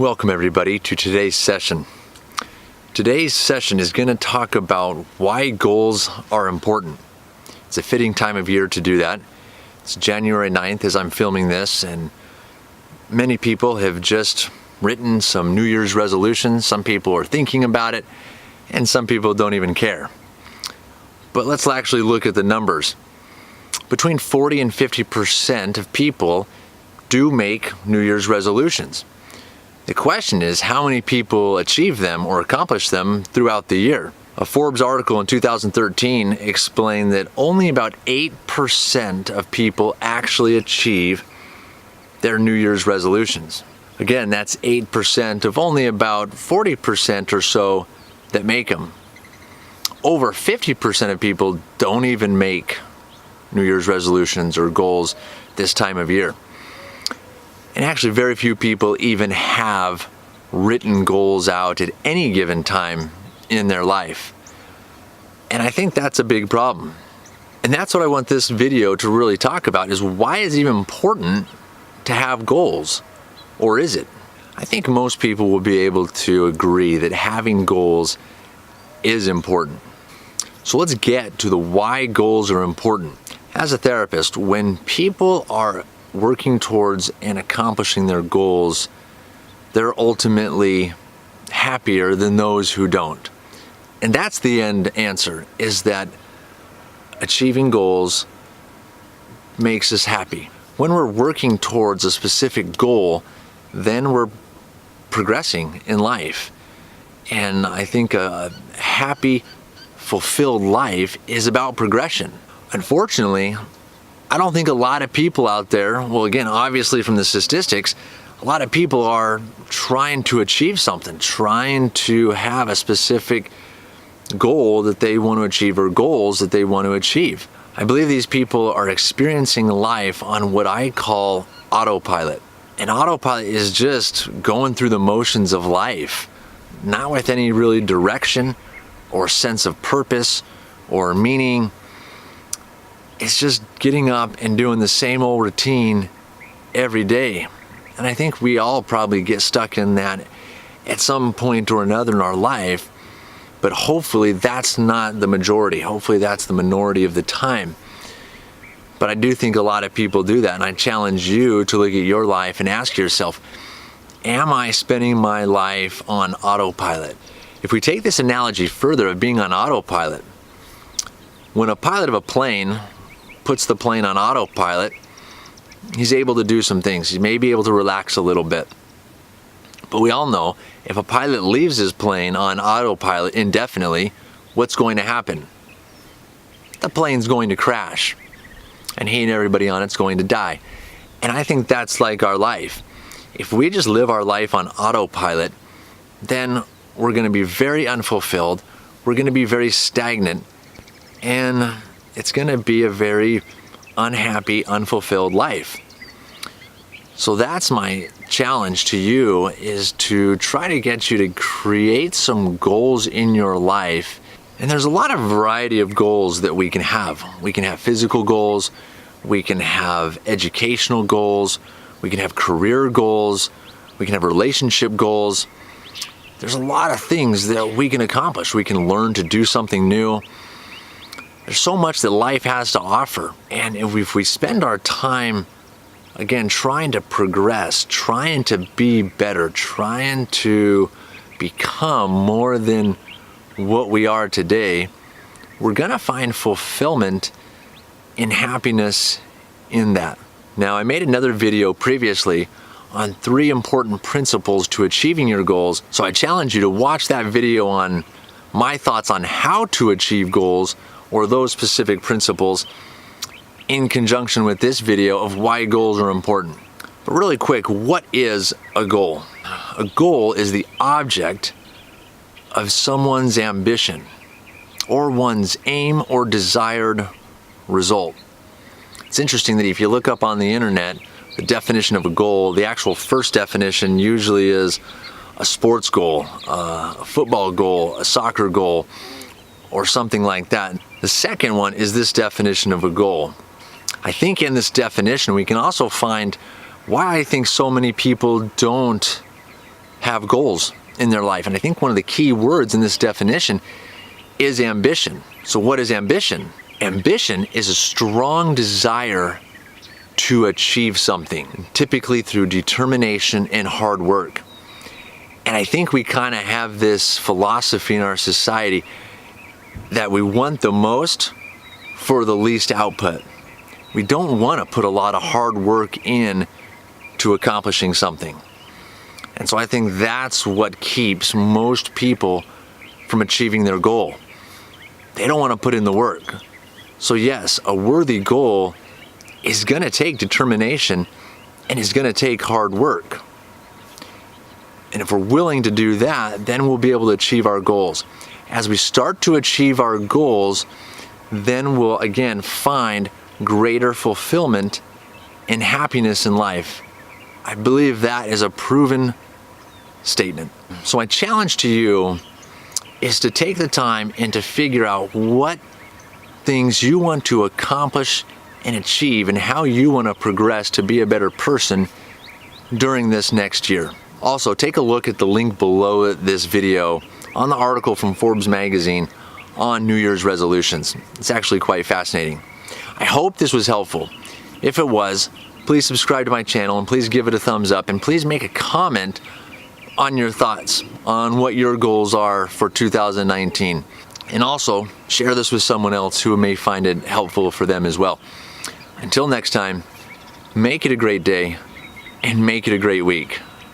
Welcome everybody to today's session. Today's session is going to talk about why goals are important. It's a fitting time of year to do that. It's January 9th as I'm filming this, and many people have just written some New Year's resolutions. Some people are thinking about it, and some people don't even care. But let's actually look at the numbers. Between 40 and 50% of people do make New Year's resolutions. The question is, how many people achieve them or accomplish them throughout the year? A Forbes article in 2013 explained that only about 8% of people actually achieve their New Year's resolutions. Again, that's 8% of only about 40% or so that make them. Over 50% of people don't even make New Year's resolutions or goals this time of year. And actually very few people even have written goals out at any given time in their life. And I think that's a big problem. And that's what I want this video to really talk about, is why is it even important to have goals? Or is it? I think most people will be able to agree that having goals is important. So let's get to the why goals are important. As a therapist, when people are working towards and accomplishing their goals, they're ultimately happier than those who don't. And that's the end answer, is that achieving goals makes us happy. When we're working towards a specific goal, then we're progressing in life. And I think a happy, fulfilled life is about progression. Unfortunately, I don't think a lot of people out there, well, again, obviously from the statistics, a lot of people are trying to achieve something, trying to have a specific goal that they want to achieve or goals that they want to achieve. I believe these people are experiencing life on what I call autopilot. And autopilot is just going through the motions of life, not with any really direction or sense of purpose or meaning. It's just getting up and doing the same old routine every day. And I think we all probably get stuck in that at some point or another in our life, but hopefully that's not the majority. Hopefully that's the minority of the time. But I do think a lot of people do that, and I challenge you to look at your life and ask yourself, am I spending my life on autopilot? If we take this analogy further of being on autopilot, when a pilot of a plane puts the plane on autopilot, he's able to do some things. He may be able to relax a little bit. But we all know if a pilot leaves his plane on autopilot indefinitely, what's going to happen? The plane's going to crash, and he and everybody on it's going to die. And I think that's like our life. If we just live our life on autopilot, then we're going to be very unfulfilled, we're going to be very stagnant, and it's going to be a very unhappy, unfulfilled life. So that's my challenge to you, is to try to get you to create some goals in your life. And there's a lot of variety of goals that we can have. We can have physical goals, we can have educational goals, we can have career goals, we can have relationship goals. There's a lot of things that we can accomplish. We can learn to do something new. There's so much that life has to offer, and if we spend our time, again, trying to progress, trying to be better, trying to become more than what we are today, we're gonna find fulfillment and happiness in that. Now, I made another video previously on 3 important principles to achieving your goals, so I challenge you to watch that video on my thoughts on how to achieve goals, or those specific principles, in conjunction with this video of why goals are important. But really quick, what is a goal? A goal is the object of someone's ambition, or one's aim or desired result. It's interesting that if you look up on the internet the definition of a goal, the actual first definition usually is a sports goal, a football goal, a soccer goal, or something like that. The second one is this definition of a goal. I think in this definition we can also find why I think so many people don't have goals in their life. And I think one of the key words in this definition is ambition. So what is ambition? Ambition is a strong desire to achieve something, typically through determination and hard work. And I think we kind of have this philosophy in our society that we want the most for the least output. We don't want to put a lot of hard work in to accomplishing something. And so I think that's what keeps most people from achieving their goal. They don't want to put in the work. So yes, a worthy goal is going to take determination and is going to take hard work. And if we're willing to do that, then we'll be able to achieve our goals. As we start to achieve our goals, then we'll again find greater fulfillment and happiness in life. I believe that is a proven statement. So my challenge to you is to take the time and to figure out what things you want to accomplish and achieve and how you want to progress to be a better person during this next year. Also, take a look at the link below this video on the article from Forbes Magazine on New Year's resolutions. It's actually quite fascinating. I hope this was helpful. If it was, please subscribe to my channel and please give it a thumbs up and please make a comment on your thoughts on what your goals are for 2019. And also share this with someone else who may find it helpful for them as well. Until next time, make it a great day and make it a great week.